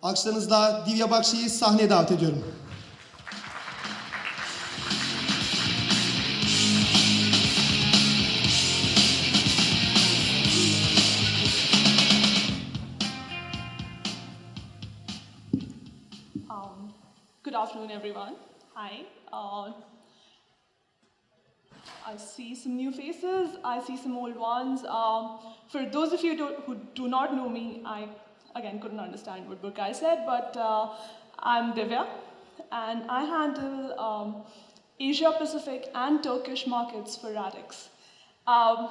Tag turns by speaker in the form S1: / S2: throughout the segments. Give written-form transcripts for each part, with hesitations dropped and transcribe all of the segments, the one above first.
S1: Alkışlarınızla Divya Bakshi'yi sahneye davet ediyorum.
S2: Good afternoon, everyone. Hi. I see some new faces. I see some old ones. For those of you who do not know me, I, again, couldn't understand what Burkai said, but I'm Divya, and I handle Asia Pacific and Turkish markets for Radix. I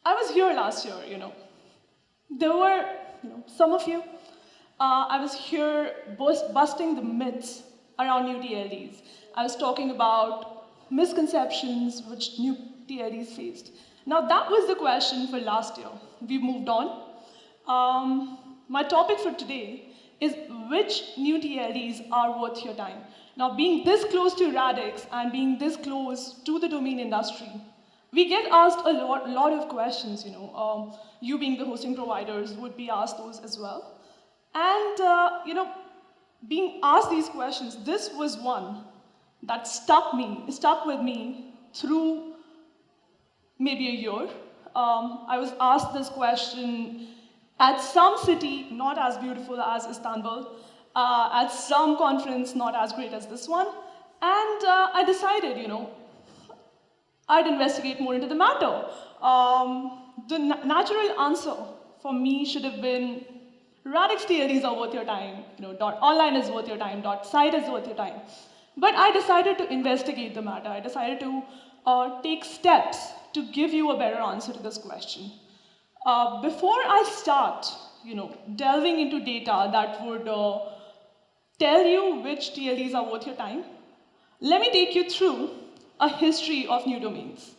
S2: was here last year, There were, some of you. I was here busting the myths around new TLDs. I was talking about misconceptions which new TLDs faced. Now that was the question for last year. We've moved on. My topic for today is which new TLDs are worth your time. Now being this close to Radix and being this close to the domain industry, we get asked a lot of questions, you being the hosting providers would be asked those as well. And, being asked these questions, this was one that stuck with me through maybe a year. I was asked this question at some city not as beautiful as Istanbul, at some conference not as great as this one, and I decided, I'd investigate more into the matter. The natural answer for me should have been Radix TLDs are worth your time, .online is worth your time, .site is worth your time. But I decided to investigate the matter. I decided to take steps to give you a better answer to this question. Before I start, delving into data that would tell you which TLDs are worth your time, let me take you through a history of new domains.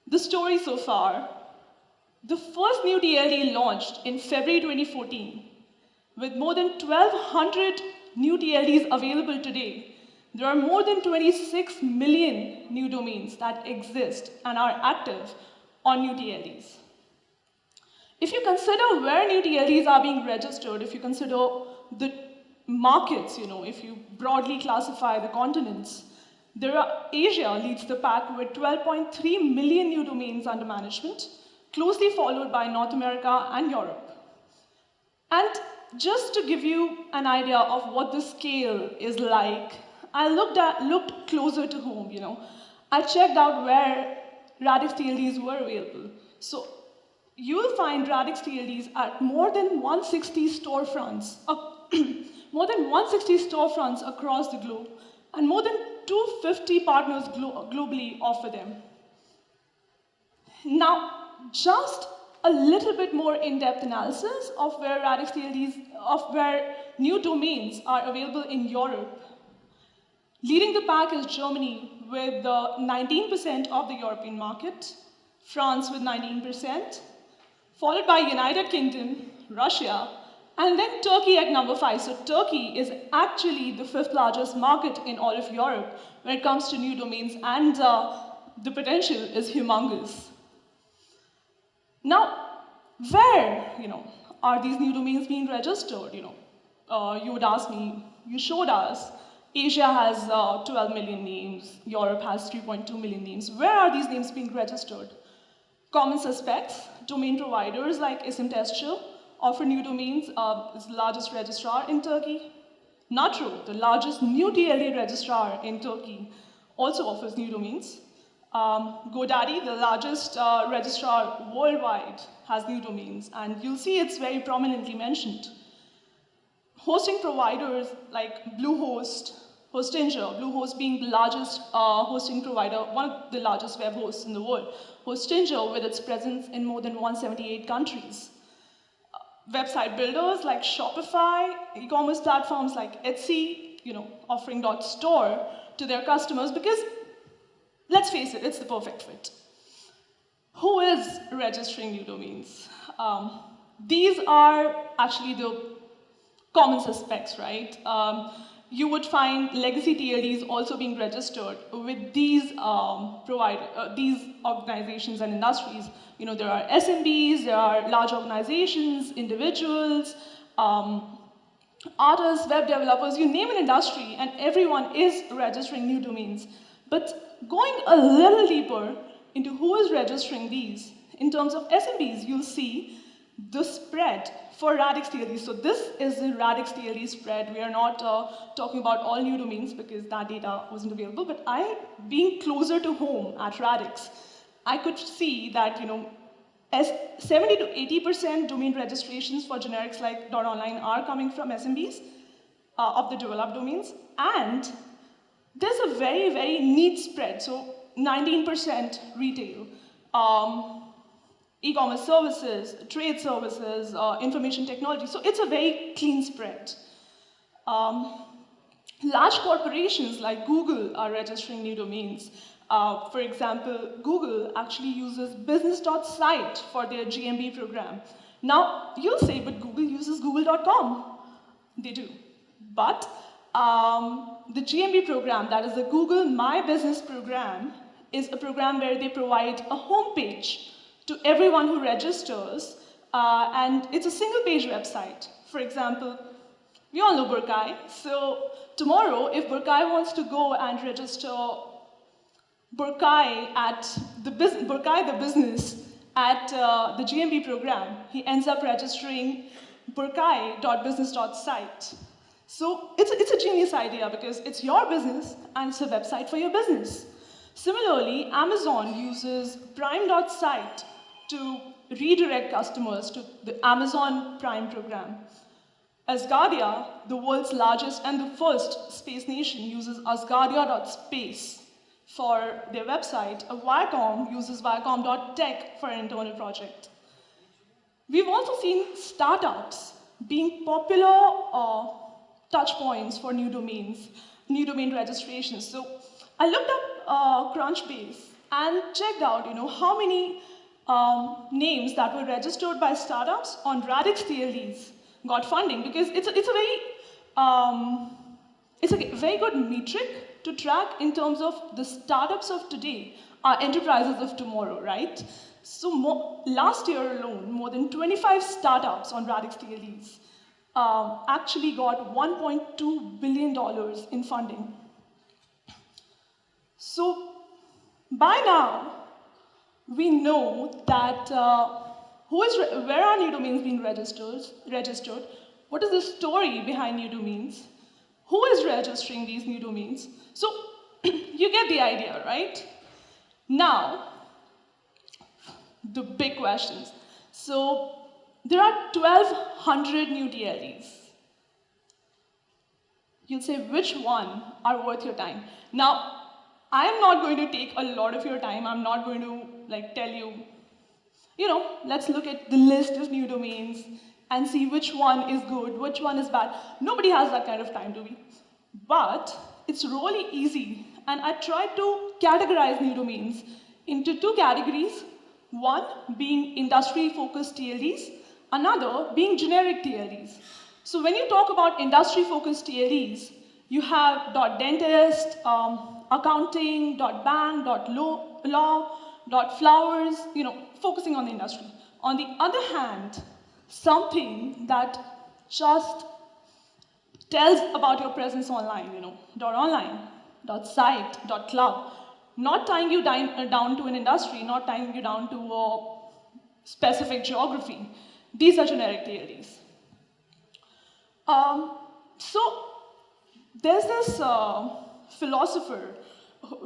S2: The story so far. The first new TLD launched in February 2014. With more than 1,200 new TLDs available today, there are more than 26 million new domains that exist and are active on new TLDs. If you consider where new TLDs are being registered, if you consider the markets, if you broadly classify the continents, Asia leads the pack with 12.3 million new domains under management, closely followed by North America and Europe. And just to give you an idea of what the scale is like, I looked closer to home, I checked out where Radix TLDs were available. So you'll find Radix TLDs at more than 160 storefronts, across the globe, and more than 250 partners globally offer them. Now, just a little bit more in-depth analysis of where Radix TLDs, of where new domains are available in Europe. Leading the pack is Germany with 19% of the European market, France with 19%, followed by United Kingdom, Russia, and then Turkey at number 5. So Turkey is actually the 5th largest market in all of Europe when it comes to new domains, and the potential is humongous. Now, where, are these new domains being registered? You would ask me, you showed us, Asia has 12 million names, Europe has 3.2 million names. Where are these names being registered? Common suspects, domain providers like Isim offer new domains, is the largest registrar in Turkey. Natro, the largest new TLD registrar in Turkey, also offers new domains. GoDaddy, the largest registrar worldwide, has new domains, and you'll see it's very prominently mentioned. Hosting providers like Bluehost, Hostinger, Bluehost being the largest hosting provider, one of the largest web hosts in the world. Hostinger with its presence in more than 178 countries. Website builders like Shopify, e-commerce platforms like Etsy, offering .store to their customers because, let's face it, it's the perfect fit. Who is registering new domains? These are actually the common suspects, right? You would find legacy TLDs also being registered with these these organizations and industries. There are SMBs, there are large organizations, individuals, artists, web developers, you name an industry, and everyone is registering new domains. But going a little deeper into who is registering these, in terms of SMBs, you'll see the spread for Radix TLDs. So this is the Radix TLD spread. We are not talking about all new domains because that data wasn't available, but being closer to home at Radix, I could see that, as 70 to 80% domain registrations for generics like .online are coming from SMBs of the developed domains, and there's a very, very neat spread. So 19% retail, e-commerce services, trade services, information technology. So it's a very clean spread. Large corporations like Google are registering new domains. For example, Google actually uses business.site for their GMB program. Now, you'll say, but Google uses google.com. They do. But the GMB program, that is the Google My Business program, is a program where they provide a homepage to everyone who registers, and it's a single-page website. For example, we all know Burkai. So tomorrow, if Burkai wants to go and register Burkai the business at the GMB program, he ends up registering burkai.business.site. So it's a genius idea because it's your business and it's a website for your business. Similarly, Amazon uses prime.site to redirect customers to the Amazon Prime program. Asgardia, the world's largest and the first space nation, uses asgardia.space for their website. Viacom uses viacom.tech for an internal project. We've also seen startups being popular touch points for new domains, new domain registrations. So I looked up Crunchbase and checked out, how many names that were registered by startups on Radix TLDs got funding, because it's a very good metric to track in terms of the startups of today are enterprises of tomorrow, right? So last year alone, more than 25 startups on Radix TLDs actually got $1.2 billion in funding. So by now, we know that where are new domains being registered? What is the story behind new domains? Who is registering these new domains? So you get the idea, right? Now, the big questions. So there are 1,200 new TLDs. You'll say, which one are worth your time? Now, I'm not going to take a lot of your time. I'm not going to tell you, let's look at the list of new domains and see which one is good, which one is bad. Nobody has that kind of time, do we? But it's really easy. And I tried to categorize new domains into two categories. One being industry-focused TLDs, another being generic TLDs. So when you talk about industry-focused TLDs, you have .dentist, accounting, .bank, .law, .flowers, focusing on the industry. On the other hand, something that just tells about your presence online, .online, .site, .club, not tying you down to an industry, not tying you down to a specific geography. These are generic TLDs. So there's this philosopher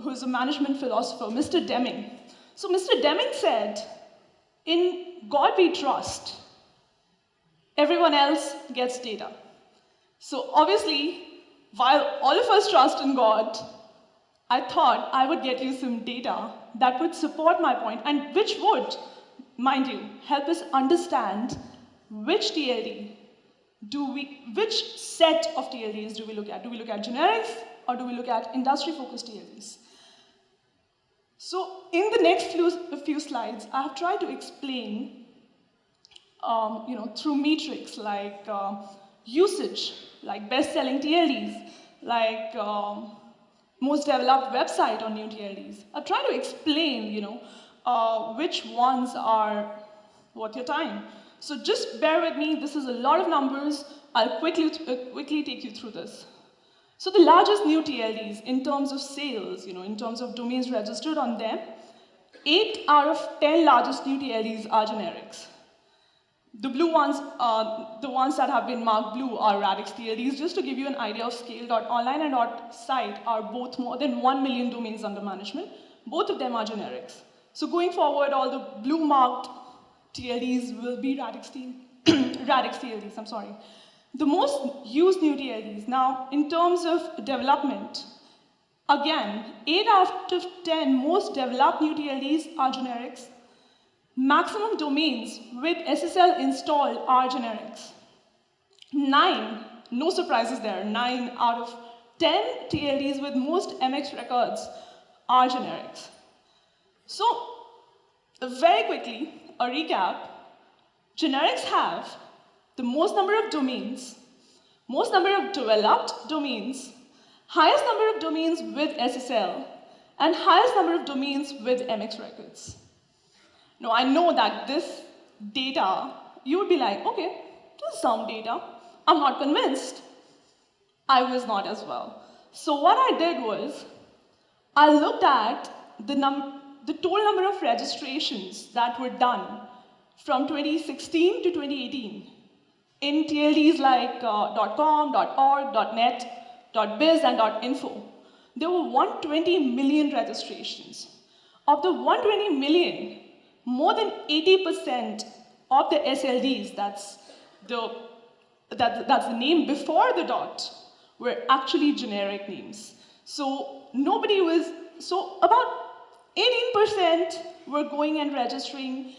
S2: who's a management philosopher, Mr. Deming. So Mr. Deming said, in God we trust, everyone else gets data. So obviously, while all of us trust in God, I thought I would get you some data that would support my point, and which would, mind you, help us understand which TLD which set of TLDs do we look at? Do we look at generics, or do we look at industry-focused TLDs? So in the next few slides, I have tried to explain, through metrics like usage, like best-selling TLDs, like most developed website on new TLDs. I've tried to explain, which ones are worth your time. So just bear with me, this is a lot of numbers. I'll quickly take you through this. So the largest new TLDs in terms of sales, in terms of domains registered on them, 8 out of 10 largest new TLDs are generics. The blue ones, the ones that have been marked blue are Radix TLDs. Just to give you an idea of scale, .online and .site are both more than 1 million domains under management. Both of them are generics. So going forward, all the blue marked TLDs will be Radix TLDs, I'm sorry. The most used new TLDs. Now, in terms of development, again, 8 out of 10 most developed new TLDs are generics. Maximum domains with SSL installed are generics. 9, no surprises there, 9 out of 10 TLDs with most MX records are generics. So, very quickly, a recap, generics have the most number of domains, most number of developed domains, highest number of domains with SSL, and highest number of domains with MX records. Now, I know that this data, you would be like, okay, this is some data. I'm not convinced. I was not as well. So what I did was, I looked at the total number of registrations that were done from 2016 to 2018 in TLDs like .com, .org, .net, .biz, and .info. There were 120 million registrations. Of the 120 million, more than 80% of the SLDs, that's the name before the dot, were actually generic names. So about 18% were going and registering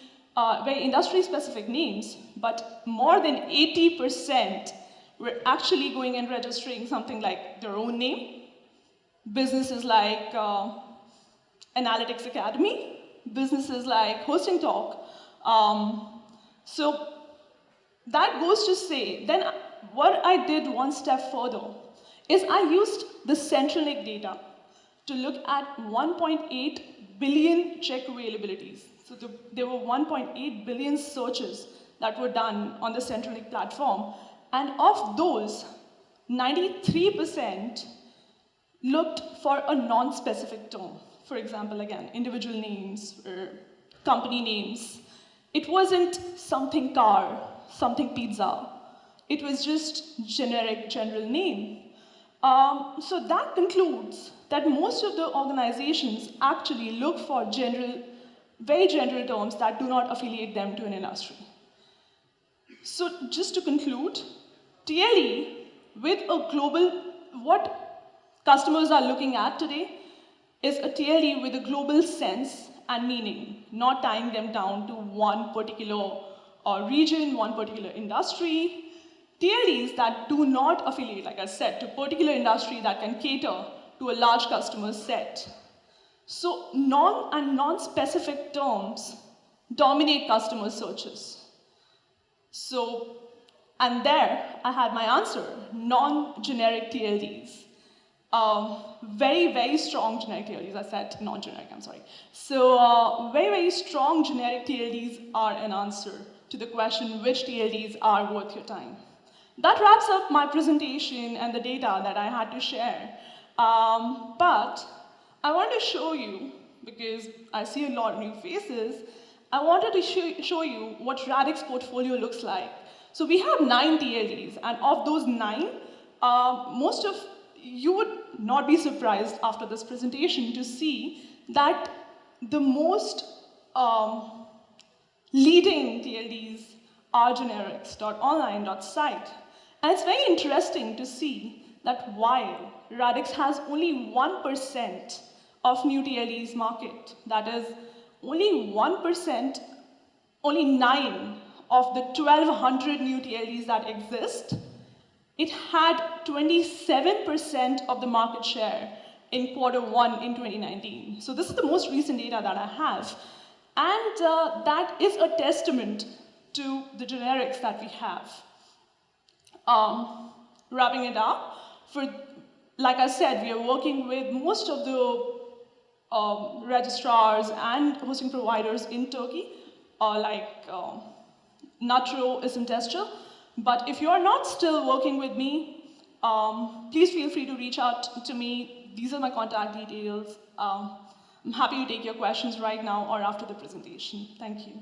S2: very industry-specific names, but more than 80% were actually going and registering something like their own name. Businesses like Analytics Academy, businesses like Hosting Talk. So that goes to say, then what I did one step further is I used the Centrelink data to look at 1.8 billion check availabilities. So there were 1.8 billion searches that were done on the Centrelink platform. And of those, 93% looked for a non-specific term. For example, again, individual names or company names. It wasn't something car, something pizza. It was just generic general name. So that concludes that most of the organizations actually look for very general terms that do not affiliate them to an industry. So just to conclude, TLE with a global, what customers are looking at today is a TLE with a global sense and meaning, not tying them down to one particular region, one particular industry. TLEs that do not affiliate, like I said, to a particular industry that can cater to a large customer set. So non-specific terms dominate customer searches. So, and there I had my answer, non-generic TLDs. Very, very strong generic TLDs. I said non-generic, I'm sorry. So very, very strong generic TLDs are an answer to the question, which TLDs are worth your time? That wraps up my presentation and the data that I had to share. But I want to show you, because I see a lot of new faces, I wanted to show you what Radix portfolio looks like. So we have 9 TLDs, and of those 9, most of you would not be surprised after this presentation to see that the most leading TLDs are generics, .online, .site. And it's very interesting to see that while Radix has only 1% of new TLDs market, that is only 1%, only 9 of the 1,200 new TLDs that exist, it had 27% of the market share in Q1 in 2019. So this is the most recent data that I have. And that is a testament to the generics that we have. Wrapping it up, like I said, we are working with most of the registrars and hosting providers in Turkey. or like Natro is in Testure. But if you are not still working with me, please feel free to reach out to me. These are my contact details. I'm happy to take your questions right now or after the presentation. Thank you.